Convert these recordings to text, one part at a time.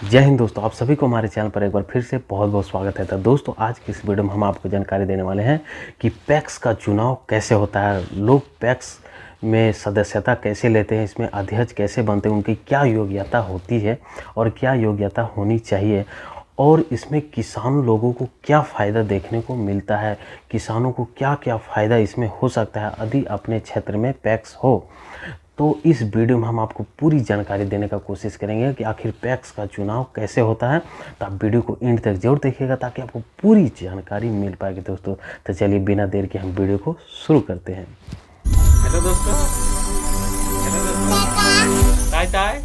जय हिंद दोस्तों, आप सभी को हमारे चैनल पर एक बार फिर से बहुत बहुत स्वागत है। तो दोस्तों, आज की इस वीडियो में हम आपको जानकारी देने वाले हैं कि पैक्स का चुनाव कैसे होता है, लोग पैक्स में सदस्यता कैसे लेते हैं, इसमें अध्यक्ष कैसे बनते हैं, उनकी क्या योग्यता होती है और क्या योग्यता होनी चाहिए, और इसमें किसान लोगों को क्या फ़ायदा देखने को मिलता है, किसानों को क्या क्या फ़ायदा इसमें हो सकता है यदि अपने क्षेत्र में पैक्स हो। तो इस वीडियो में हम आपको पूरी जानकारी देने का कोशिश करेंगे कि आखिर पैक्स का चुनाव कैसे होता है। तो आप वीडियो को एंड तक जरूर देखिएगा ताकि आपको पूरी जानकारी मिल पाएगी दोस्तों। तो चलिए बिना देर के हम वीडियो को शुरू करते हैं। हेलो दोस्तों, चाय चाय।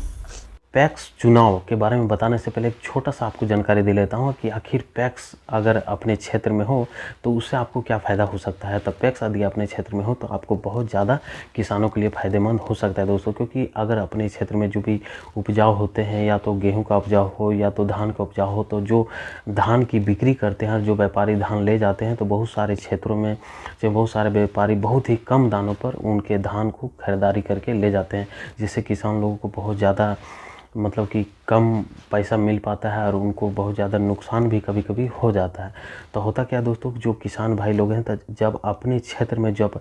पैक्स चुनाव के बारे में बताने से पहले एक छोटा सा आपको जानकारी दे लेता हूँ कि आखिर पैक्स अगर अपने क्षेत्र में हो तो उससे आपको क्या फ़ायदा हो सकता है। तो पैक्स यदि अपने क्षेत्र में हो तो आपको बहुत ज़्यादा किसानों के लिए फ़ायदेमंद हो सकता है दोस्तों, क्योंकि अगर अपने क्षेत्र में जो भी उपजाऊ होते हैं, या तो गेहूँ का उपजाऊ हो या तो धान का उपजाऊ हो, तो जो धान की बिक्री करते हैं, जो व्यापारी धान ले जाते हैं, तो बहुत सारे क्षेत्रों में जो बहुत सारे व्यापारी बहुत ही कम दामों पर उनके धान को खरीदारी करके ले जाते हैं, जिससे किसान लोगों को बहुत ज़्यादा मतलब कि कम पैसा मिल पाता है और उनको बहुत ज़्यादा नुकसान भी कभी कभी हो जाता है। तो होता क्या दोस्तों, जो किसान भाई लोग हैं, तो जब अपने क्षेत्र में जब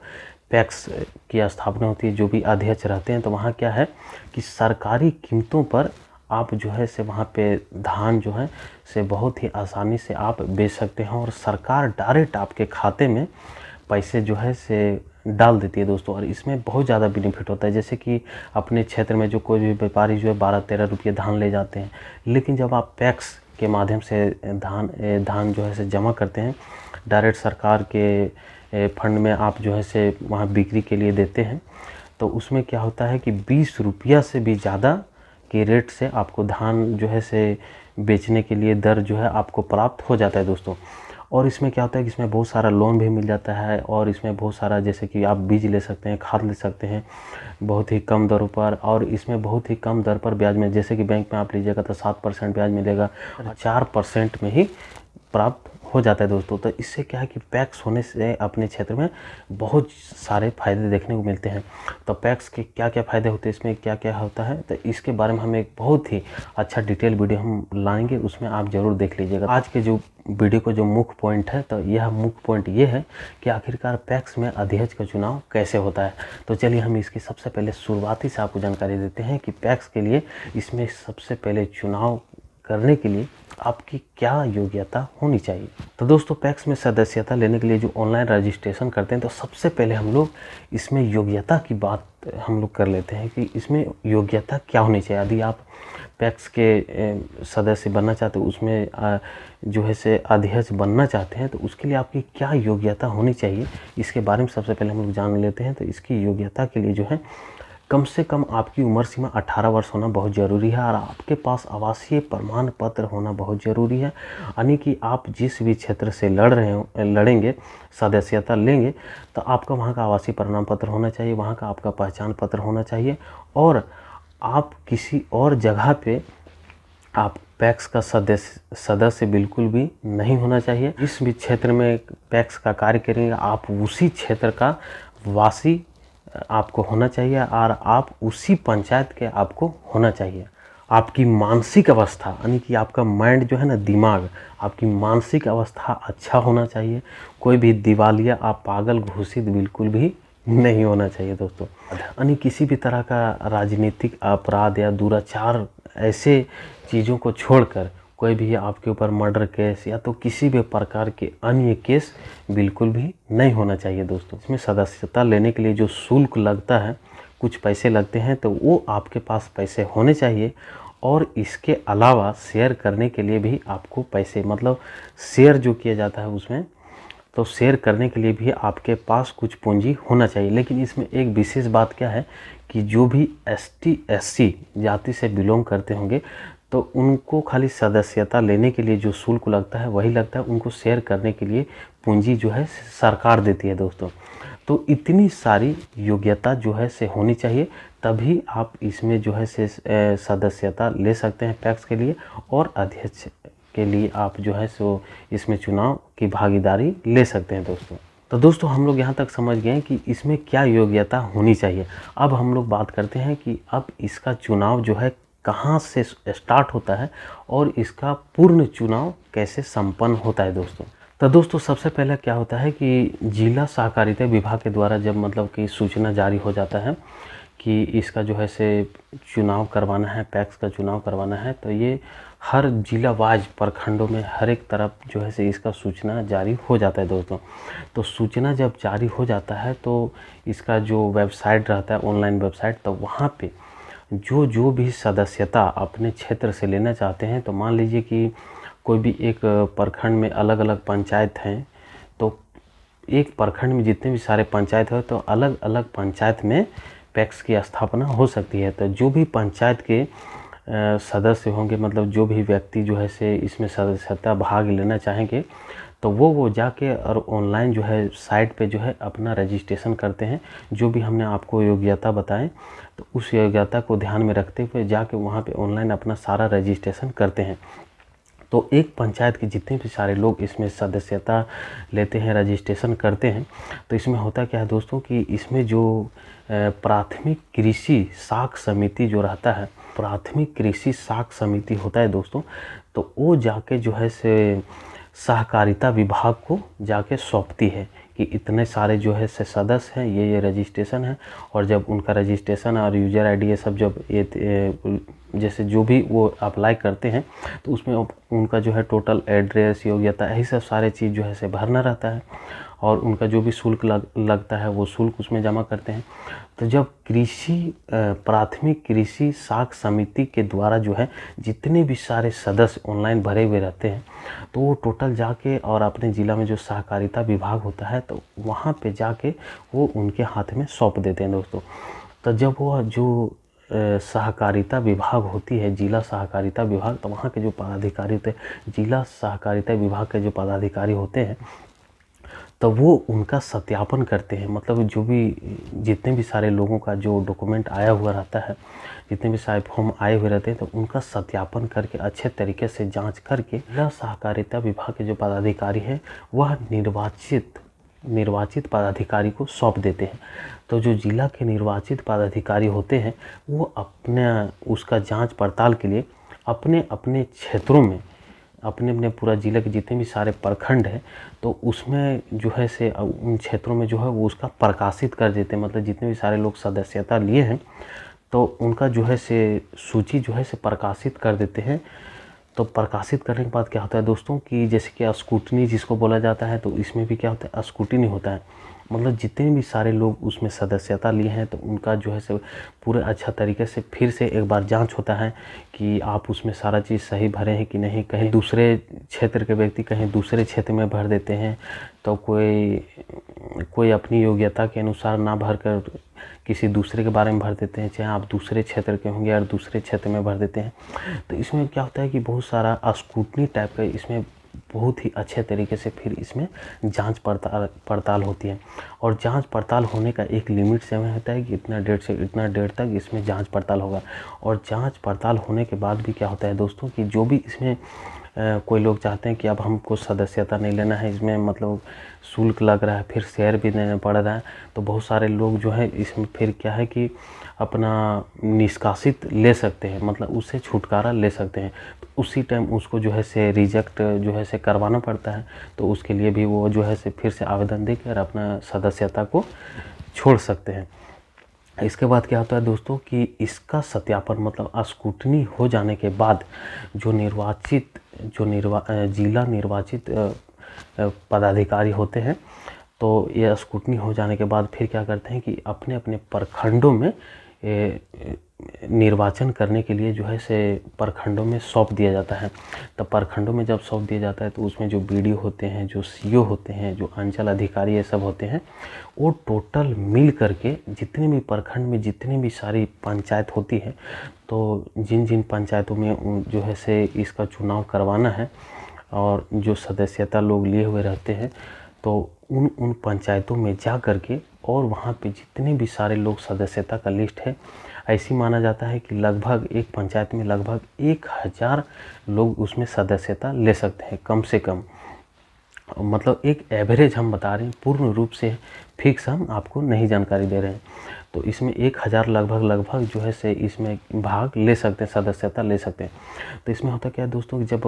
पैक्स की स्थापना होती है, जो भी अध्यक्ष रहते हैं, तो वहाँ क्या है कि सरकारी कीमतों पर आप जो है से वहाँ पे धान जो है से बहुत ही आसानी से आप बेच सकते हैं, और सरकार डायरेक्ट आपके खाते में पैसे जो है से डाल देती है दोस्तों। और इसमें बहुत ज़्यादा बेनिफिट होता है, जैसे कि अपने क्षेत्र में जो कोई भी व्यापारी जो है 12-13 रुपये धान ले जाते हैं, लेकिन जब आप पैक्स के माध्यम से धान जो है से जमा करते हैं, डायरेक्ट सरकार के फंड में आप जो है से वहाँ बिक्री के लिए देते हैं, तो उसमें क्या होता है कि 20 रुपया से भी ज़्यादा के रेट से आपको धान जो है से बेचने के लिए दर जो है आपको प्राप्त हो जाता है दोस्तों। और इसमें क्या होता है कि इसमें बहुत सारा लोन भी मिल जाता है, और इसमें बहुत सारा जैसे कि आप बीज ले सकते हैं, खाद ले सकते हैं बहुत ही कम दरों पर, और इसमें बहुत ही कम दर पर ब्याज में, जैसे कि बैंक में आप लीजिएगा तो 7% ब्याज मिलेगा, 4% में ही प्राप्त हो जाता है दोस्तों। तो इससे क्या है कि पैक्स होने से अपने क्षेत्र में बहुत सारे फ़ायदे देखने को मिलते हैं। तो पैक्स के क्या क्या फ़ायदे होते हैं, इसमें क्या क्या होता है, तो इसके बारे में हम एक बहुत ही अच्छा डिटेल वीडियो हम लाएंगे, उसमें आप ज़रूर देख लीजिएगा। आज के जो वीडियो का जो मुख्य पॉइंट है, तो यह मुख्य पॉइंट ये है कि आखिरकार पैक्स में अध्यक्ष का चुनाव कैसे होता है। तो चलिए हम इसकी सबसे पहले शुरुआती से आपको जानकारी देते हैं कि पैक्स के लिए इसमें सबसे पहले चुनाव करने के लिए आपकी क्या योग्यता होनी चाहिए। तो दोस्तों, पैक्स में सदस्यता लेने के लिए जो ऑनलाइन रजिस्ट्रेशन करते हैं, तो सबसे पहले हम लोग इसमें योग्यता की बात हम लोग कर लेते हैं कि इसमें योग्यता क्या होनी चाहिए। यदि आप पैक्स के सदस्य बनना चाहते हो, उसमें जो है से अध्यक्ष बनना चाहते हैं, तो उसके लिए आपकी क्या योग्यता होनी चाहिए, इसके बारे में सबसे पहले हम लोग जान लेते हैं। तो इसकी योग्यता के लिए जो है कम से कम आपकी उम्र सीमा 18 वर्ष होना बहुत ज़रूरी है, और आपके पास आवासीय प्रमाण पत्र होना बहुत ज़रूरी है। यानी कि आप जिस भी क्षेत्र से लड़ेंगे, सदस्यता लेंगे, तो आपका वहाँ का आवासीय प्रमाण पत्र होना चाहिए, वहाँ का आपका पहचान पत्र होना चाहिए, और आप किसी और जगह पे आप पैक्स का सदस्य बिल्कुल भी नहीं होना चाहिए। जिस भी क्षेत्र में पैक्स का कार्य करेंगे, आप उसी क्षेत्र का वासी आपको होना चाहिए, और आप उसी पंचायत के आपको होना चाहिए। आपकी मानसिक अवस्था, यानी कि आपका माइंड जो है ना, दिमाग, आपकी मानसिक अवस्था अच्छा होना चाहिए। कोई भी दिवालिया आप पागल घोषित बिल्कुल भी नहीं होना चाहिए दोस्तों। यानी किसी भी तरह का राजनीतिक अपराध या दुराचार, ऐसे चीज़ों को छोड़कर कोई भी आपके ऊपर मर्डर केस या तो किसी भी प्रकार के अन्य केस बिल्कुल भी नहीं होना चाहिए दोस्तों। इसमें सदस्यता लेने के लिए जो शुल्क लगता है, कुछ पैसे लगते हैं, तो वो आपके पास पैसे होने चाहिए। और इसके अलावा शेयर करने के लिए भी आपको पैसे, मतलब शेयर जो किया जाता है उसमें, तो शेयर करने के लिए भी आपके पास कुछ पूंजी होना चाहिए। लेकिन इसमें एक विशेष बात क्या है कि जो भी ST SC जाति से बिलोंग करते होंगे, तो उनको खाली सदस्यता लेने के लिए जो शुल्क लगता है वही लगता है, उनको शेयर करने के लिए पूंजी जो है सरकार देती है दोस्तों। तो इतनी सारी योग्यता जो है से होनी चाहिए, तभी आप इसमें जो है से सदस्यता ले सकते हैं पैक्स के लिए, और अध्यक्ष के लिए आप जो है सो इसमें चुनाव की भागीदारी ले सकते हैं दोस्तों। तो दोस्तों, हम लोग यहाँ तक समझ गए हैं कि इसमें क्या योग्यता होनी चाहिए। अब हम लोग बात करते हैं कि अब इसका चुनाव जो है कहाँ से स्टार्ट होता है और इसका पूर्ण चुनाव कैसे संपन्न होता है दोस्तों। तो दोस्तों सबसे पहले क्या होता है कि जिला सहकारिता विभाग के द्वारा जब मतलब कि सूचना जारी हो जाता है कि इसका जो है से चुनाव करवाना है, पैक्स का चुनाव करवाना है, तो ये हर जिला वाइज प्रखंडों में हर एक तरफ जो है से इसका सूचना जारी हो जाता है दोस्तों। तो सूचना जब जारी हो जाता है तो इसका जो वेबसाइट रहता है, ऑनलाइन वेबसाइट, तो वहाँ पे जो भी सदस्यता अपने क्षेत्र से लेना चाहते हैं, तो मान लीजिए कि कोई भी एक प्रखंड में अलग अलग पंचायत हैं, तो एक प्रखंड में जितने भी सारे पंचायत हैं तो अलग अलग पंचायत में पैक्स की स्थापना हो सकती है। तो जो भी पंचायत के सदस्य होंगे, मतलब जो भी व्यक्ति जो है से इसमें सदस्यता भाग लेना चाहेंगे, तो वो जाके और ऑनलाइन जो है साइट पे जो है अपना रजिस्ट्रेशन करते हैं। जो भी हमने आपको योग्यता बताएं, तो उस योग्यता को ध्यान में रखते हुए जाके वहाँ पे ऑनलाइन अपना सारा रजिस्ट्रेशन करते हैं। तो एक पंचायत के जितने भी सारे लोग इसमें सदस्यता लेते हैं, रजिस्ट्रेशन करते हैं, तो इसमें होता क्या है दोस्तों कि इसमें जो प्राथमिक कृषि साख समिति जो रहता है, प्राथमिक कृषि साख समिति होता है दोस्तों, तो वो जाके जो है से सहकारिता विभाग को जाके सौंपती है कि इतने सारे जो है से सदस्य हैं, ये रजिस्ट्रेशन है। और जब उनका रजिस्ट्रेशन और यूजर आईडी ये सब जब ये जैसे जो भी वो अप्लाई करते हैं, तो उसमें उनका जो है टोटल एड्रेस, योग्यता, यही सब सारे चीज़ जो है से भरना रहता है और उनका जो भी शुल्क लगता है वो शुल्क उसमें जमा करते हैं। तो जब प्राथमिक कृषि साख समिति के द्वारा जो है जितने भी सारे सदस्य ऑनलाइन भरे हुए रहते हैं, तो वो टोटल जाके और अपने ज़िला में जो सहकारिता विभाग होता है तो वहाँ पे जाके वो उनके हाथ में सौंप देते हैं दोस्तों। तो जब वो जो सहकारिता विभाग होती है, जिला सहकारिता विभाग, तो वहाँ के जो पदाधिकारी होते हैं, जिला सहकारिता विभाग के जो पदाधिकारी होते हैं, तो वो उनका सत्यापन करते हैं। मतलब जो भी जितने भी सारे लोगों का जो डॉक्यूमेंट आया हुआ रहता है, जितने भी सारे फॉर्म आए हुए रहते हैं, तो उनका सत्यापन करके अच्छे तरीके से जांच करके जिला सहकारिता विभाग के जो पदाधिकारी हैं वह निर्वाचित पदाधिकारी को सौंप देते हैं। तो जो जिला के निर्वाचित पदाधिकारी होते हैं वो अपने उसका जांच पड़ताल के लिए अपने अपने क्षेत्रों में, अपने अपने पूरा जिला के जितने भी सारे प्रखंड हैं, तो उसमें जो है से उन क्षेत्रों में जो है वो उसका प्रकाशित कर देते हैं। मतलब जितने भी सारे लोग सदस्यता लिए हैं तो उनका जो है से सूची जो है से प्रकाशित कर देते हैं। तो प्रकाशित करने के बाद क्या होता है दोस्तों कि जैसे कि स्क्रूटनी जिसको बोला जाता है, तो इसमें भी क्या होता है, स्क्रूटनी होता है। मतलब जितने भी सारे लोग उसमें सदस्यता लिए हैं तो उनका जो है से पूरे अच्छा तरीके से फिर से एक बार जांच होता है कि आप उसमें सारा चीज़ सही भरे हैं कि नहीं। कहीं दूसरे क्षेत्र के व्यक्ति कहीं दूसरे क्षेत्र में भर देते हैं, तो कोई अपनी योग्यता के अनुसार ना भर कर किसी दूसरे के बारे में भर देते हैं, चाहे आप दूसरे क्षेत्र के होंगे और दूसरे क्षेत्र में भर देते हैं। तो इसमें क्या होता है कि बहुत सारा स्क्रूटनी टाइप का इसमें बहुत ही अच्छे तरीके से फिर इसमें जांच पड़ताल होती है। और जांच पड़ताल होने का एक लिमिट समय होता है कि इतना डेट से इतना डेट तक इसमें जांच पड़ताल होगा। और जांच पड़ताल होने के बाद भी क्या होता है दोस्तों कि जो भी इसमें कोई लोग चाहते हैं कि अब हमको सदस्यता नहीं लेना है, इसमें मतलब शुल्क लग रहा है, फिर शेयर भी देना पड़ रहा है, तो बहुत सारे लोग जो है इसमें फिर क्या है कि अपना निष्कासित ले सकते हैं, मतलब उससे छुटकारा ले सकते हैं। तो उसी टाइम उसको जो है से रिजेक्ट जो है से करवाना पड़ता है। तो उसके लिए भी वो जो है से फिर से आवेदन देकर अपना सदस्यता को छोड़ सकते हैं। इसके बाद क्या होता है दोस्तों कि इसका सत्यापन मतलब स्क्रूटनी हो जाने के बाद जो जिला निर्वाचित पदाधिकारी होते हैं, तो ये स्क्रूटनी हो जाने के बाद फिर क्या करते हैं कि अपने अपने प्रखंडों में निर्वाचन करने के लिए जो है से प्रखंडों में सौंप दिया जाता है। तब प्रखंडों में जब सौंप दिया जाता है तो उसमें जो बीडीओ होते हैं, जो सीओ होते हैं, जो अंचल अधिकारी ये सब होते हैं, वो टोटल मिल करके जितने भी प्रखंड में जितनी भी सारी पंचायत होती है, तो जिन जिन पंचायतों में जो है से इसका चुनाव करवाना है और जो सदस्यता लोग लिए हुए रहते हैं, तो उन पंचायतों में जा करके और वहाँ पे जितने भी सारे लोग सदस्यता का लिस्ट है, ऐसी माना जाता है कि लगभग एक पंचायत में लगभग 1000 लोग उसमें सदस्यता ले सकते हैं कम से कम। मतलब एक एवरेज हम बता रहे हैं, पूर्ण रूप से फिक्स हम आपको नहीं जानकारी दे रहे हैं। तो इसमें 1000 लगभग जो है से इसमें भाग ले सकते हैं, सदस्यता ले सकते हैं। तो इसमें होता क्या है दोस्तों कि जब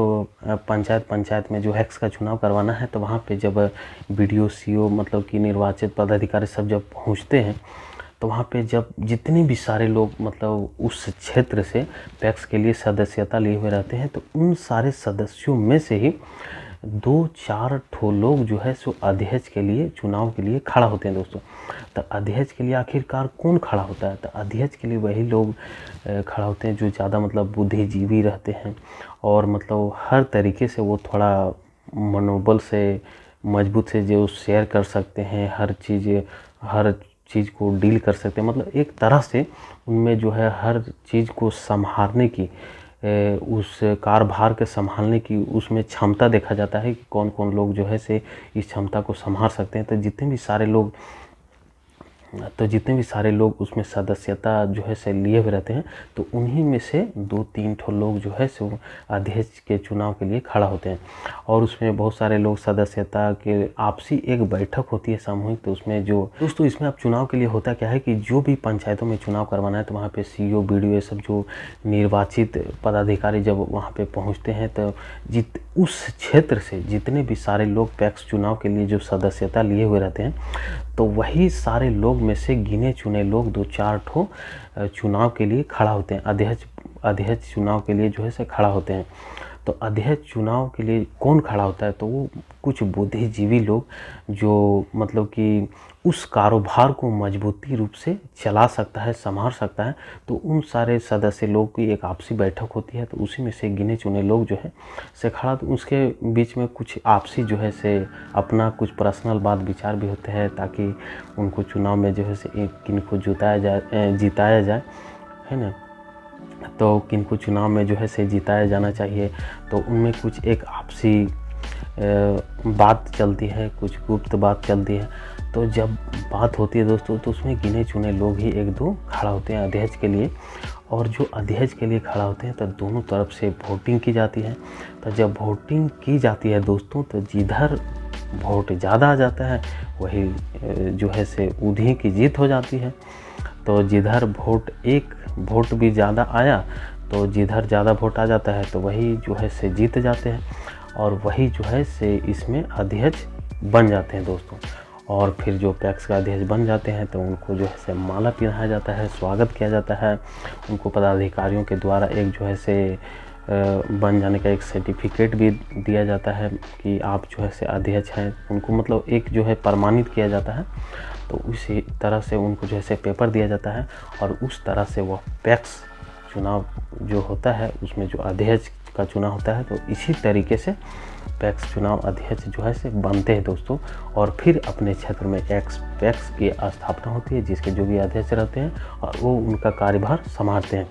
पंचायत में जो हैक्स का चुनाव करवाना है, तो वहाँ पे जब BDO CO मतलब कि निर्वाचित पदाधिकारी सब जब पहुँचते हैं, तो वहाँ पे जब जितने भी सारे लोग मतलब उस क्षेत्र से पैक्स के लिए सदस्यता लिए हुए रहते हैं, तो उन सारे सदस्यों में से ही 2-4 ठो लोग जो है सो अध्यक्ष के लिए चुनाव के लिए खड़ा होते हैं दोस्तों। तो अध्यक्ष के लिए आखिरकार कौन खड़ा होता है? तो अध्यक्ष के लिए वही लोग खड़ा होते हैं जो ज़्यादा मतलब बुद्धिजीवी रहते हैं, और मतलब हर तरीके से वो थोड़ा मनोबल से मजबूत से जो शेयर कर सकते हैं, हर चीज़ को डील कर सकते हैं। मतलब एक तरह से उनमें जो है हर चीज़ को संभालने की, उस कार्यभार के संभालने की उसमें क्षमता देखा जाता है कि कौन कौन लोग जो है से इस क्षमता को संभाल सकते हैं। तो जितने भी सारे लोग उसमें सदस्यता जो है से लिए हुए रहते हैं, तो उन्हीं में से 2-3 ठो लोग जो है सो अध्यक्ष के चुनाव के लिए खड़ा होते हैं। और उसमें बहुत सारे लोग सदस्यता के आपसी एक बैठक होती है सामूहिक। तो उसमें जो दोस्तों इसमें अब चुनाव के लिए होता क्या है कि जो भी पंचायतों में चुनाव करवाना है, तो वहाँ पे CO BDO ये सब जो निर्वाचित पदाधिकारी जब वहाँ पे पहुँचते हैं, तो उस क्षेत्र से जितने भी सारे लोग पैक्स चुनाव के लिए जो सदस्यता लिए हुए रहते हैं, तो वही सारे लोग में से गिने चुने लोग 2-4 ठो चुनाव के लिए खड़ा होते हैं, अध्यक्ष चुनाव के लिए जो है से खड़ा होते हैं। तो अध्यक्ष चुनाव के लिए कौन खड़ा होता है? तो वो कुछ बुद्धिजीवी लोग जो मतलब कि उस कारोबार को मजबूती रूप से चला सकता है, संभाल सकता है। तो उन सारे सदस्य लोग की एक आपसी बैठक होती है, तो उसी में से गिने चुने लोग जो है से खड़ा, तो उसके बीच में कुछ आपसी जो है से अपना कुछ पर्सनल बात विचार भी होते हैं, ताकि उनको चुनाव में जो है से किनको जिताया जाए, है ना। तो किनको चुनाव में जो है से जिताया जाना चाहिए, तो उनमें कुछ एक आपसी बात चलती है, कुछ गुप्त बात चलती है। तो जब बात होती है दोस्तों, तो उसमें गिने चुने लोग ही 1-2 खड़ा होते हैं अध्यक्ष के लिए। और जो अध्यक्ष के लिए खड़ा होते हैं, तो दोनों तरफ से वोटिंग की जाती है। तो जब वोटिंग की जाती है दोस्तों, तो जिधर वोट ज़्यादा आ जाता है वही जो है से उन्हीं की जीत हो जाती है। तो जिधर एक वोट भी ज़्यादा आया, तो जिधर ज़्यादा वोट आ जाता है, तो वही जो है से जीत जाते हैं, और वही जो है से इसमें अध्यक्ष बन जाते हैं दोस्तों। और फिर जो पैक्स का अध्यक्ष बन जाते हैं, तो उनको जो है से माला पहनाया जाता है, स्वागत किया जाता है। उनको पदाधिकारियों के द्वारा एक जो है से बन जाने का एक सर्टिफिकेट भी दिया जाता है कि आप जो है से अध्यक्ष हैं। उनको मतलब एक जो है प्रमाणित किया जाता है। तो उसी तरह से उनको जो है से पेपर दिया जाता है, और उस तरह से वह पैक्स चुनाव जो होता है उसमें जो अध्यक्ष का चुनाव होता है, तो इसी तरीके से पैक्स चुनाव अध्यक्ष जो है से बनते हैं दोस्तों। और फिर अपने क्षेत्र में पैक्स की स्थापना होती है, जिसके जो भी अध्यक्ष रहते हैं और वो उनका कार्यभार संभालते हैं।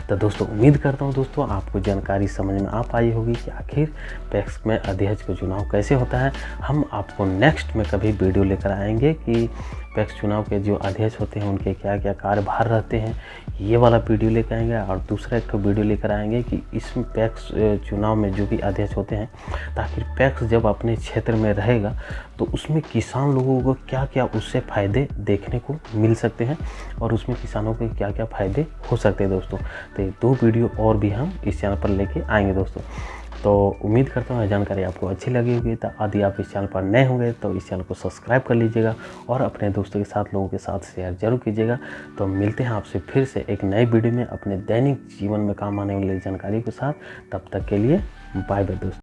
तो दोस्तों उम्मीद करता हूँ दोस्तों आपको जानकारी समझ में आ पाई होगी कि आखिर पैक्स में अध्यक्ष का चुनाव कैसे होता है। हम आपको नेक्स्ट में कभी वीडियो लेकर आएंगे कि पैक्स चुनाव के जो अध्यक्ष होते हैं उनके क्या क्या कार्यभार रहते हैं, ये वाला वीडियो लेकर आएंगे। और दूसरा एक वीडियो लेकर आएंगे कि इसमें पैक्स चुनाव में जो भी अध्यक्ष होते हैं, ताकि पैक्स जब अपने क्षेत्र में रहेगा, तो उसमें किसान लोगों को क्या क्या उससे फ़ायदे देखने को मिल सकते हैं, और उसमें किसानों के क्या क्या फ़ायदे हो सकते हैं दोस्तों। तो 2 वीडियो और भी हम इस चैनल पर लेके आएंगे दोस्तों। तो उम्मीद करता हूँ जानकारी आपको अच्छी लगी होगी। तो यदि आप इस चैनल पर नए होंगे तो इस चैनल को सब्सक्राइब कर लीजिएगा, और अपने दोस्तों के साथ, लोगों के साथ शेयर जरूर कीजिएगा। तो मिलते हैं आपसे फिर से एक नई वीडियो में अपने दैनिक जीवन में काम आने वाली जानकारी के साथ। तब तक के लिए बाय बाय दोस्तों।